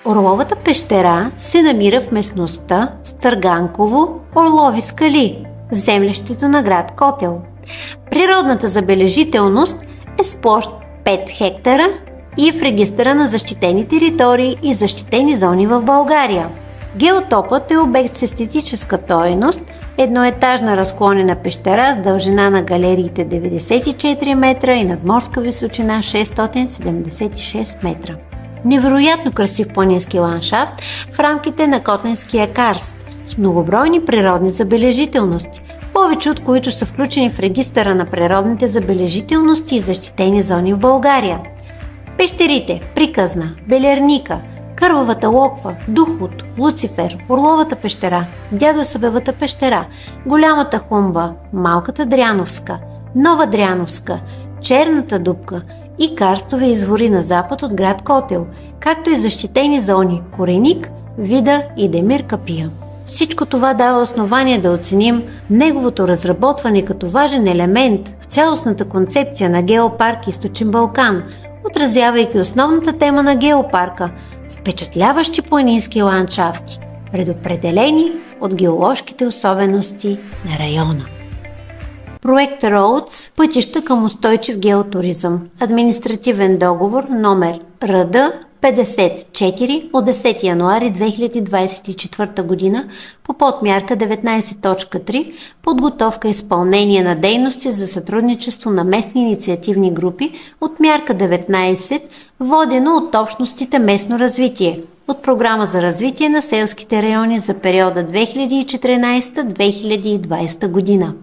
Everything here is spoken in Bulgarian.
Орловата пещера се намира в местността Стърганково, Орлови скали, в землището на град Котел. Природната забележителност е с площ 5 хектара и е в регистъра на защитени територии и защитени зони в България. Геотопът е обект с естетическа стойност, едноетажна разклонена пещера с дължина на галериите 94 метра и надморска височина 676 метра. Невероятно красив планински ландшафт в рамките на Котленския карст с многобройни природни забележителности, повече от които са включени в регистъра на природните забележителности и защитени зони в България. Пещерите Приказна, Белерника, Кървавата локва, Духот, Луцифер, Орловата пещера, Дядосъбевата пещера, Голямата хумба, Малката Дряновска, Нова Дряновска, Черната дупка и карстови извори на запад от град Котел, както и защитени зони Кореник, Вида и Демир Капия. Всичко това дава основание да оценим неговото разработване като важен елемент в цялостната концепция на геопарк Източен Балкан, отразявайки основната тема на геопарка – впечатляващи планински ландшафти, предопределени от геоложките особености на района. Проект Roads – пътища към устойчив геотуризъм. Административен договор номер РД 54 от 10 януари 2024 г. по подмярка 19.3 подготовка и изпълнение на дейности за сътрудничество на местни инициативни групи от мярка 19, водено от общностите местно развитие, от Програма за развитие на селските райони за периода 2014-2020 година.